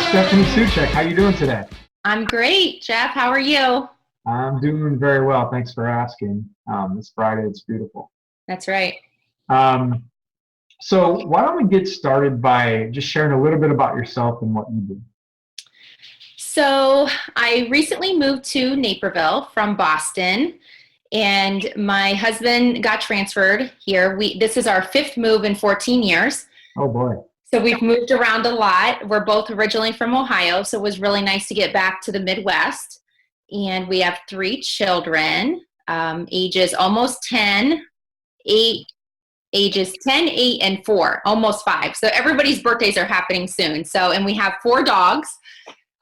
Stephanie Szewczyk. How you doing today? I'm great, Jeff. How are you? I'm doing very well. Thanks for asking. It's Friday. It's beautiful. That's right. Um, so why don't we get started by just sharing a little bit about yourself and what you do? So I recently moved to Naperville from Boston, and my husband got transferred here. This is our fifth move in 14 years. Oh boy. So we've moved around a lot. We're both originally from Ohio, so it was really nice to get back to the Midwest. And we have three children, ages almost 10, 8, ages 10, 8, and 4, almost 5. So everybody's birthdays are happening soon. So, and we have 4 dogs.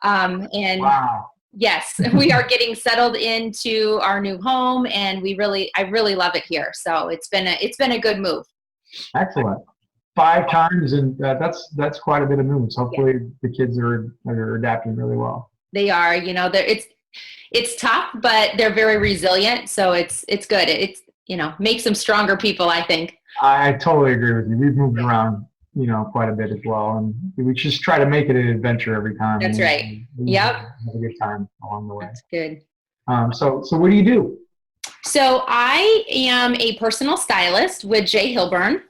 And Wow. yes, we are getting settled into our new home, and I really love it here. So it's been a good move. Excellent. 5 times, and that's quite a bit of moves. Hopefully, the kids are adapting really well. They are, it's tough, but they're very resilient. So it's good. It's makes them stronger people, I think. I totally agree with you. We've moved around, quite a bit as well, and we just try to make it an adventure every time. That's right. We Yep. have a good time along the way. That's good. So what do you do? So I am a personal stylist with J. Hilburn.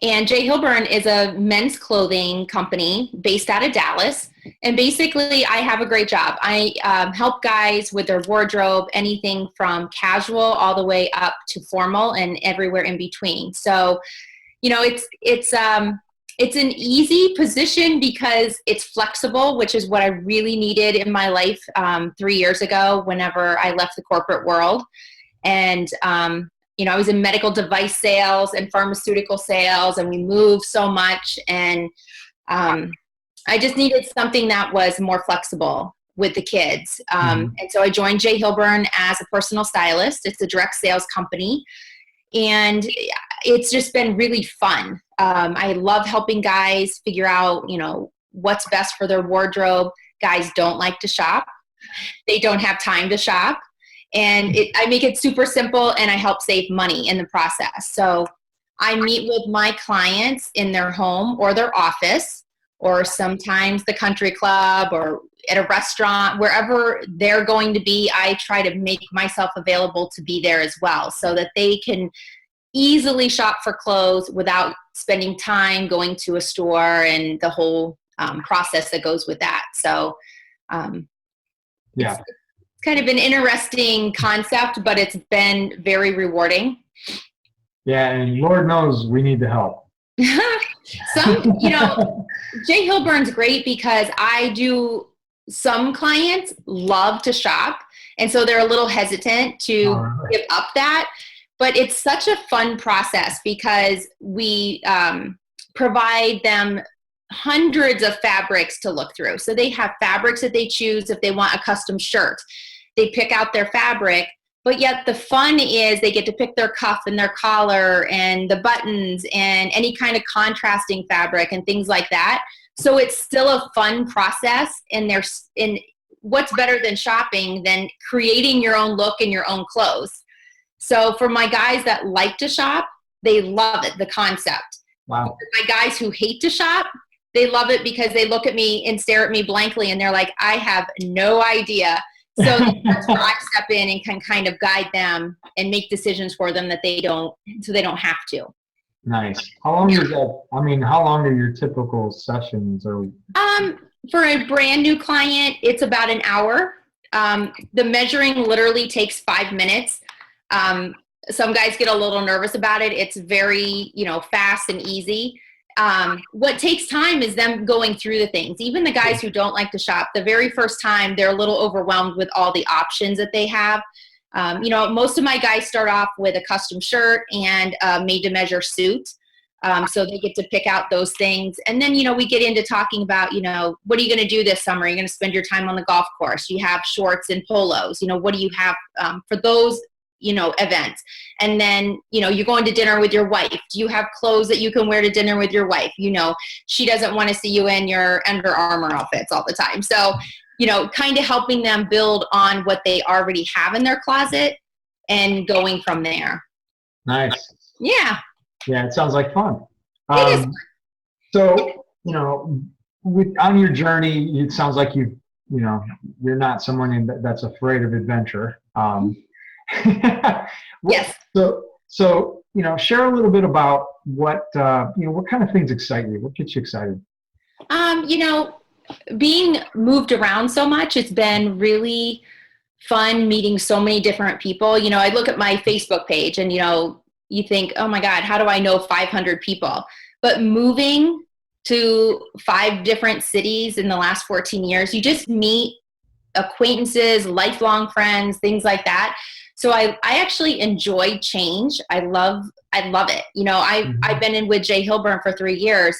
And J. Hilburn is a men's clothing company based out of Dallas. And basically, I have a great job. I help guys with their wardrobe, anything from casual all the way up to formal and everywhere in between. So, it's an easy position because it's flexible, which is what I really needed in my life 3 years ago whenever I left the corporate world. And I was in medical device sales and pharmaceutical sales, and we moved so much. And I just needed something that was more flexible with the kids. And so I joined J. Hilburn as a personal stylist. It's a direct sales company. And it's just been really fun. I love helping guys figure out, what's best for their wardrobe. Guys don't like to shop. They don't have time to shop. And I make it super simple, and I help save money in the process. So I meet with my clients in their home or their office, or sometimes the country club or at a restaurant, wherever they're going to be. I try to make myself available to be there as well, so that they can easily shop for clothes without spending time going to a store and the whole process that goes with that. So Yeah. It's kind of an interesting concept, but it's been very rewarding. Yeah, and Lord knows we need the help. Jay Hilburn's great because some clients love to shop, and so they're a little hesitant to give up that. But it's such a fun process because we provide them hundreds of fabrics to look through. So they have fabrics that they choose. If they want a custom shirt, they pick out their fabric, but yet the fun is they get to pick their cuff and their collar and the buttons and any kind of contrasting fabric and things like that. So it's still a fun process, and what's better than shopping than creating your own look and your own clothes. So for my guys that like to shop, they love it, the concept. Wow. For my guys who hate to shop, they love it because they look at me and stare at me blankly, and they're like, I have no idea. So that's where I step in and can kind of guide them and make decisions for them so they don't have to. Nice. How long is that? I mean, how long are your typical sessions? For a brand new client, it's about an hour. The measuring literally takes 5 minutes. Some guys get a little nervous about it. It's very, fast and easy. What takes time is them going through the things. Even the guys who don't like to shop, the very first time, they're a little overwhelmed with all the options that they have. Most of my guys start off with a custom shirt and a made-to-measure suit. So they get to pick out those things. And then, we get into talking about, what are you going to do this summer? Are you going to spend your time on the golf course? You have shorts and polos. What do you have for those events? And then, you're going to dinner with your wife. Do you have clothes that you can wear to dinner with your wife? She doesn't want to see you in your Under Armour outfits all the time. So, kind of helping them build on what they already have in their closet and going from there. Nice. Yeah. Yeah, it sounds like fun. It is. So, on your journey, it sounds like you're not someone that's afraid of adventure. Yes. So share a little bit about what kind of things excite you. What gets you excited? Being moved around so much, it's been really fun meeting so many different people. I look at my Facebook page and, you think, oh my God, how do I know 500 people? But moving to 5 different cities in the last 14 years, you just meet acquaintances, lifelong friends, things like that. So I actually enjoy change. I love it. I've been in with Jay Hilburn for 3 years.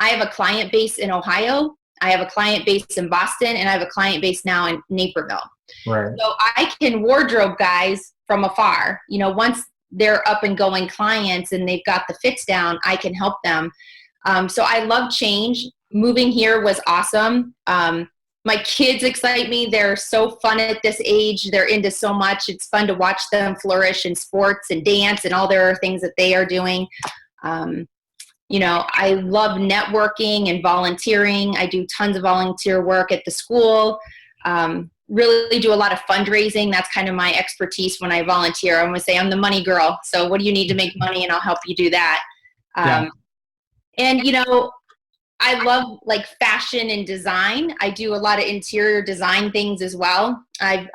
I have a client base in Ohio. I have a client base in Boston, and I have a client base now in Naperville. Right. So I can wardrobe guys from afar. Once they're up and going clients and they've got the fits down, I can help them. So I love change. Moving here was awesome. My kids excite me. They're so fun at this age. They're into so much. It's fun to watch them flourish in sports and dance and all their things that they are doing. I love networking and volunteering. I do tons of volunteer work at the school. Really do a lot of fundraising. That's kind of my expertise when I volunteer. I'm going to say I'm the money girl. So what do you need to make money, and I'll help you do that. And I love like fashion and design. I do a lot of interior design things as well. I've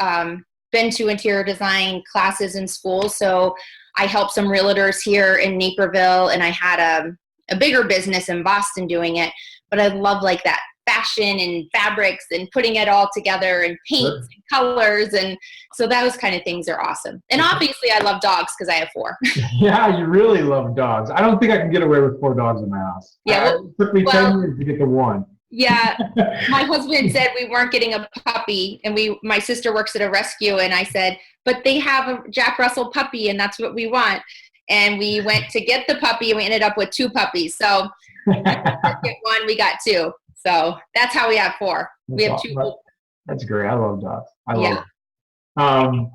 been to interior design classes in school. So I helped some realtors here in Naperville, and I had a bigger business in Boston doing it. But I love like that fashion and fabrics and putting it all together and paints and colors. And so those kind of things are awesome. And obviously I love dogs because I have 4. Yeah, you really love dogs. I don't think I can get away with 4 dogs in my house. Yeah, it took me 10 years to get to 1. Yeah, my husband said we weren't getting a puppy, and my sister works at a rescue, and I said, but they have a Jack Russell puppy, and that's what we want. And we went to get the puppy, and we ended up with 2 puppies. So get 1, we got 2. So that's how we have 4. We have 2. That's great. I love dogs. I love it.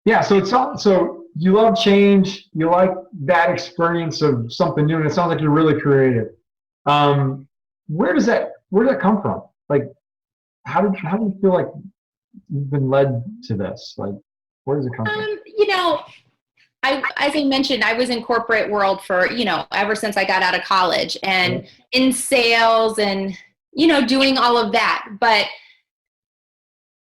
Yeah. So you love change. You like that experience of something new, and it sounds like you're really creative. Where does that come from? Like, how do you feel like you've been led to this? Like, where does it come from? As I mentioned, I was in corporate world for, ever since I got out of college, and in sales and, doing all of that. But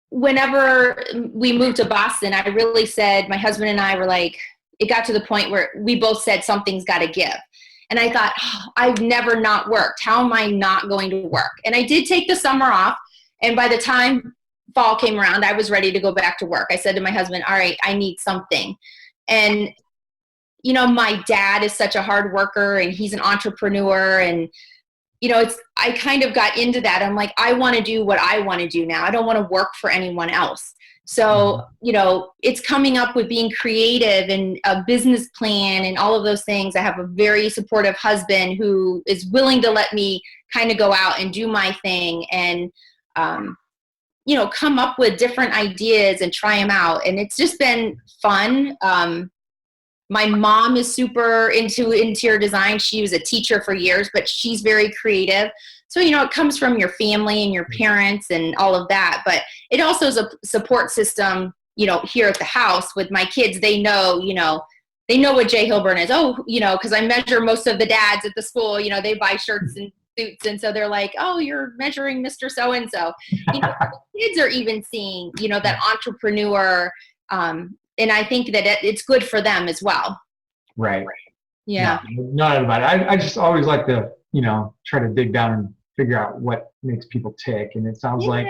whenever we moved to Boston, I really said, my husband and I were like, it got to the point where we both said something's got to give. And I thought, I've never not worked. How am I not going to work? And I did take the summer off. And by the time fall came around, I was ready to go back to work. I said to my husband, all right, I need something. And, my dad is such a hard worker, and he's an entrepreneur. And, I kind of got into that. I'm like, I want to do what I want to do now. I don't want to work for anyone else. So, it's coming up with being creative and a business plan and all of those things. I have a very supportive husband who is willing to let me kind of go out and do my thing and, come up with different ideas and try them out. And it's just been fun. My mom is super into interior design. She was a teacher for years, but she's very creative. So, it comes from your family and your parents and all of that. But it also is a support system, here at the house with my kids. They know what Jay Hilburn is. Because I measure most of the dads at the school, they buy shirts and suits. And so they're like, oh, you're measuring Mr. So-and-so. The kids are even seeing, that entrepreneur. And I think that it's good for them as well. Right. Yeah. No, not everybody. I just always like to, try to dig down and figure out what makes people tick. And it sounds like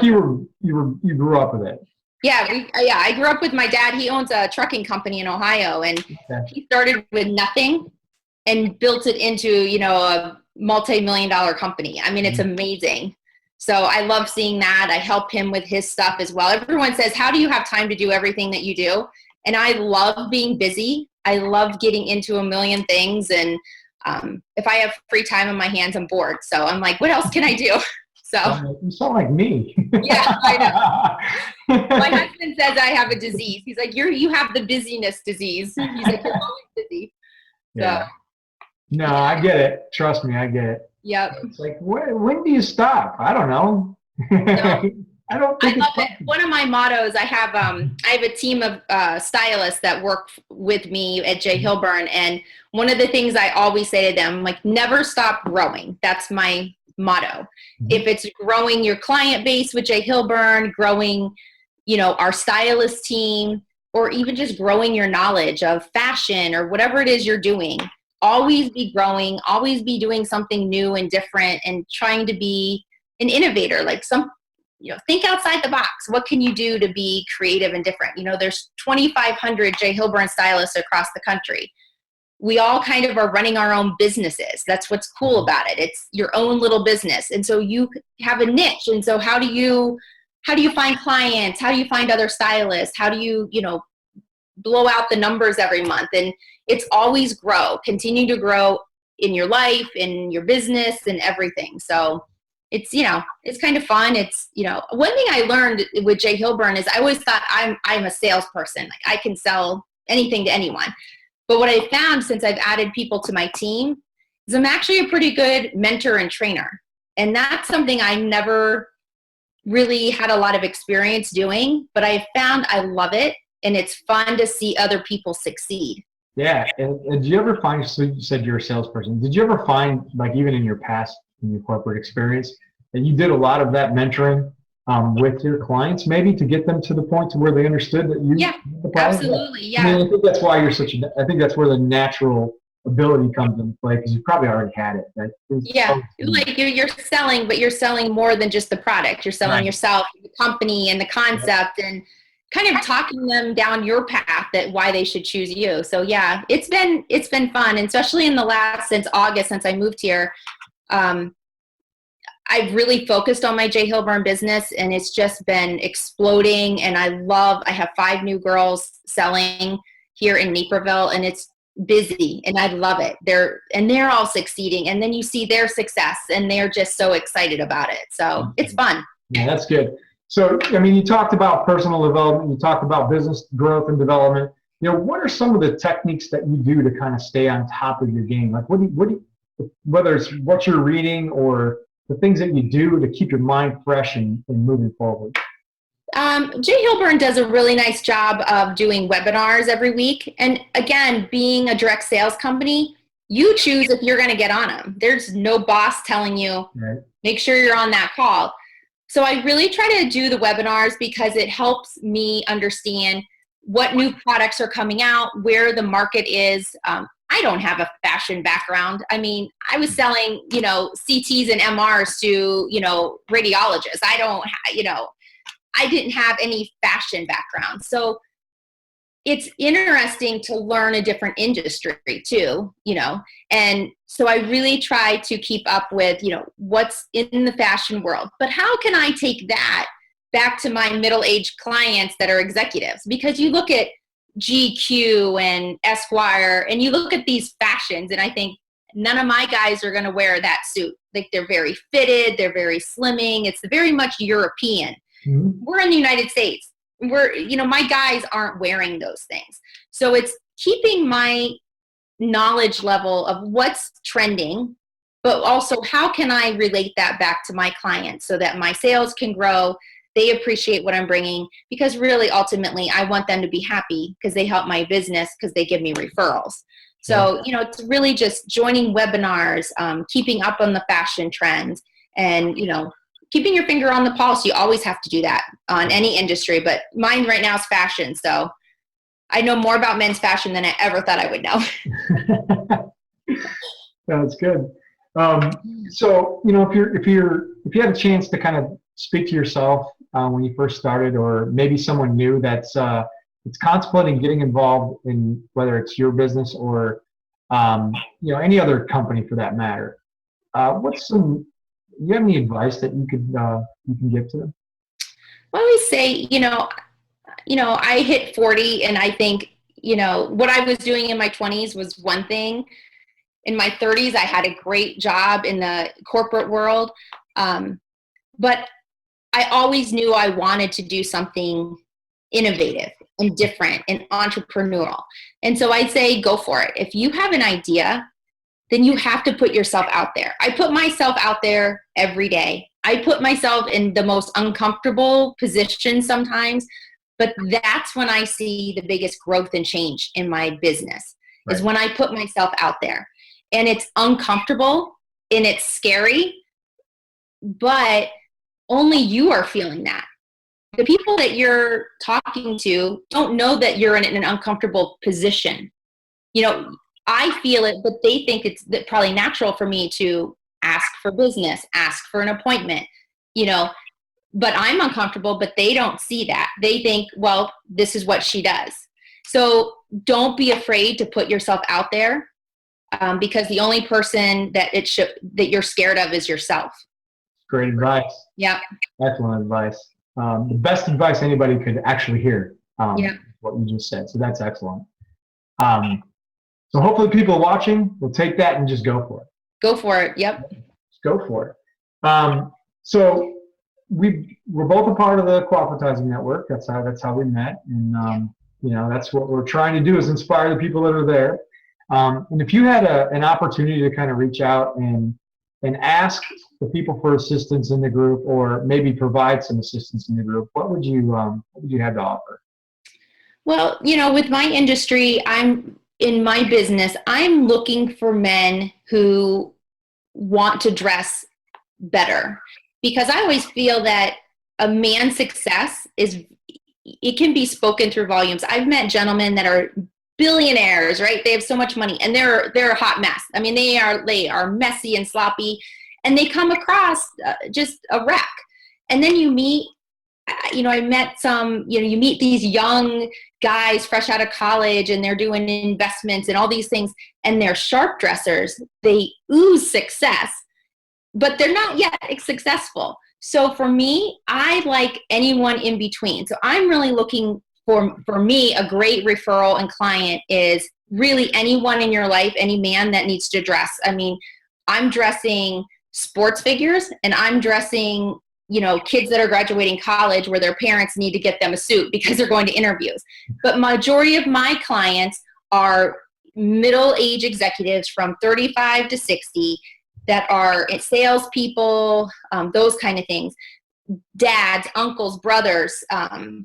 you grew up with it. Yeah. I grew up with my dad. He owns a trucking company in Ohio, and he started with nothing and built it into, a multi-million-dollar company. I mean, it's amazing. So I love seeing that. I help him with his stuff as well. Everyone says, how do you have time to do everything that you do? And I love being busy. I love getting into a million things. And if I have free time on my hands, I'm bored. So I'm like, what else can I do? So you sound like me. Yeah, I know. My husband says I have a disease. He's like, you have the busyness disease. He's like, you're always busy. Yeah. No, I get it. Trust me, I get it. Yep. It's like, when do you stop? I don't know. No. I don't I think love it's it. One of my mottos, I have a team of stylists that work with me at J. Hilburn, and one of the things I always say to them, like, never stop growing. That's my motto. If it's growing your client base with J. Hilburn, growing, our stylist team, or even just growing your knowledge of fashion or whatever it is you're doing, always be growing, always be doing something new and different, and trying to be an innovator. Like, think outside the box. What can you do to be creative and different? There's 2,500 J. Hilburn stylists across the country. We all kind of are running our own businesses. That's what's cool about it. It's your own little business. And so you have a niche. And so how do you find clients? How do you find other stylists? How do you, blow out the numbers every month? And it's always grow, continue to grow in your life, in your business, and everything. So it's, it's kind of fun. It's, one thing I learned with J. Hilburn is I always thought I'm a salesperson. Like, I can sell anything to anyone. But what I found since I've added people to my team is I'm actually a pretty good mentor and trainer. And that's something I never really had a lot of experience doing, but I found I love it. And it's fun to see other people succeed. Yeah. And did you ever find, so you said you're a salesperson, did you ever find, like, even in your past, in your corporate experience, that you did a lot of that mentoring with your clients, maybe to get them to the point to where they understood that you? Yeah, absolutely. Yeah. I think that's why I think that's where the natural ability comes into play, because you probably already had it. Right? Yeah. Like, you're selling, but you're selling more than just the product. You're selling yourself, the company, and the concept, and kind of talking them down your path that why they should choose you. So yeah, it's been fun, and especially in since August, since I moved here. I've really focused on my J. Hilburn business, and it's just been exploding. And I have 5 new girls selling here in Naperville, and it's busy, and I love it. They're all succeeding, and then you see their success, and they're just so excited about it. So it's fun. Yeah, that's good. So, I mean, you talked about personal development, you talked about business growth and development. What are some of the techniques that you do to kind of stay on top of your game? Like, whether it's what you're reading or the things that you do to keep your mind fresh and moving forward? J. Hilburn does a really nice job of doing webinars every week. And again, being a direct sales company, you choose if you're going to get on them. There's no boss telling you, make sure you're on that call. So I really try to do the webinars because it helps me understand what new products are coming out, where the market is. I don't have a fashion background. I mean, I was selling, CTs and MRs to, radiologists. I didn't have any fashion background. So it's interesting to learn a different industry too, and so I really try to keep up with, what's in the fashion world. But how can I take that back to my middle-aged clients that are executives? Because you look at GQ and Esquire, and you look at these fashions, and I think none of my guys are going to wear that suit. Like, they're very fitted, they're very slimming. It's very much European. Mm-hmm. We're in the United States. My guys aren't wearing those things. So it's keeping my knowledge level of what's trending, but also how can I relate that back to my clients so that my sales can grow, they appreciate what I'm bringing, because really, ultimately, I want them to be happy because they help my business, because they give me referrals. So, it's really just joining webinars, keeping up on the fashion trends, and, keeping your finger on the pulse. You always have to do that on any industry, but mine right now is fashion. So I know more about men's fashion than I ever thought I would know. That's good. So, if you had a chance to kind of speak to yourself when you first started, or maybe someone new that's contemplating getting involved in whether it's your business or any other company for that matter, do you have any advice that you can give to them? I always say, I hit 40, and I think, what I was doing in my 20s was one thing. In my 30s, I had a great job in the corporate world. But I always knew I wanted to do something innovative and different and entrepreneurial. And so I'd say, go for it. If you have an idea then you have to put yourself out there. I put myself out there every day. I put myself in the most uncomfortable position sometimes, but that's when I see the biggest growth and change in my business, is when I put myself out there. And it's uncomfortable and it's scary, but only you are feeling that. The people that you're talking to don't know that you're in an uncomfortable position. You know, I feel it, but they think it's probably natural for me to ask for business, ask for an appointment, you know, but I'm uncomfortable, but they don't see that. They think, well, this is what she does. So don't be afraid to put yourself out there, because the only person that you're scared of is yourself. Great advice. Yeah. Excellent advice. The best advice anybody could actually hear. What you just said. So that's excellent. So hopefully people watching will take that and just go for it. Go for it. Yep. Just go for it. So we're both a part of the Co-advertising Network. That's how we met. And, you know, that's what we're trying to do, is inspire the people that are there. And if you had an opportunity to kind of reach out and ask the people for assistance in the group, or maybe provide some assistance in the group, what would you have to offer? Well, you know, with my industry, in my business, I'm looking for men who want to dress better, because I always feel that a man's success it can be spoken through volumes. I've met gentlemen that are billionaires, right? They have so much money and they're a hot mess. I mean, they are messy and sloppy, and they come across just a wreck. And then you meet, you know, I met some, you know, you meet these young guys fresh out of college, and they're doing investments and all these things, and they're sharp dressers. They ooze success, but they're not yet successful. So for me, I like anyone in between. So I'm really looking for me, a great referral and client is really anyone in your life, any man that needs to dress. I mean, I'm dressing sports figures, and I'm dressing, you know, kids that are graduating college where their parents need to get them a suit because they're going to interviews. But majority of my clients are middle-age executives from 35 to 60 that are salespeople, those kind of things. Dads, uncles, brothers,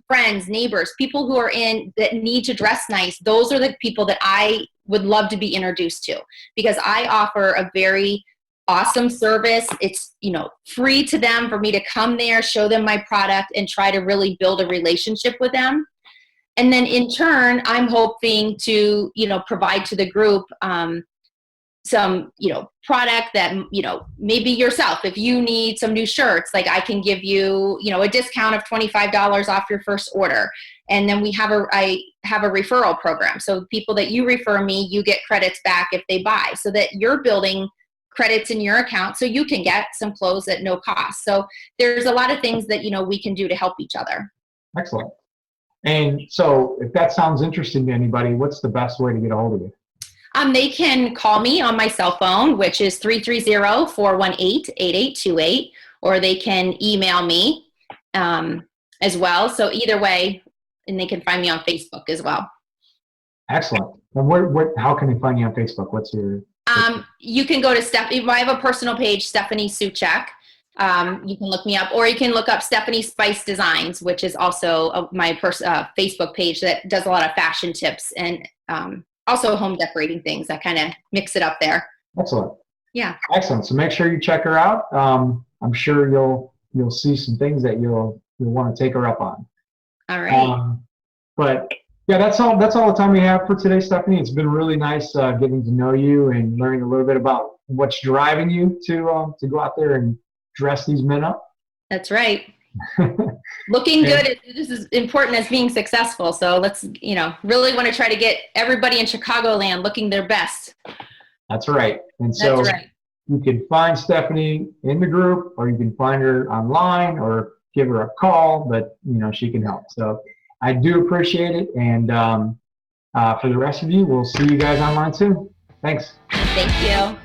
friends, neighbors, people who are that need to dress nice. Those are the people that I would love to be introduced to, because I offer a very awesome service. It's, you know, free to them for me to come there, show them my product, and try to really build a relationship with them. And then in turn, I'm hoping to, you know, provide to the group some, you know, product that, you know, maybe yourself, if you need some new shirts, like I can give you, you know, a discount of $25 off your first order. And then I have a referral program. So people that you refer me, you get credits back if they buy, so that you're building credits in your account so you can get some clothes at no cost. So there's a lot of things that, you know, we can do to help each other. Excellent. And so if that sounds interesting to anybody, what's the best way to get a hold of you? They can call me on my cell phone, which is 330-418-8828, or they can email me as well. So either way, and they can find me on Facebook as well. Excellent. And how can they find you on Facebook? What's your... You can go to I have a personal page, Stephanie Szewczyk. You can look me up, or you can look up Stephanie Spice Designs, which is also my Facebook page that does a lot of fashion tips and also home decorating things. I kind of mix it up there. Excellent. Yeah. Excellent. So make sure you check her out. I'm sure you'll see some things that you'll want to take her up on. All right. But yeah, that's all the time we have for today, Stephanie. It's been really nice getting to know you and learning a little bit about what's driving you to go out there and dress these men up. That's right. Looking good is as important as being successful. So let's, you know, really want to try to get everybody in Chicagoland looking their best. That's right. And so you can find Stephanie in the group, or you can find her online, or give her a call, but you know, she can help. So I do appreciate it. And for the rest of you, we'll see you guys online soon. Thanks. Thank you.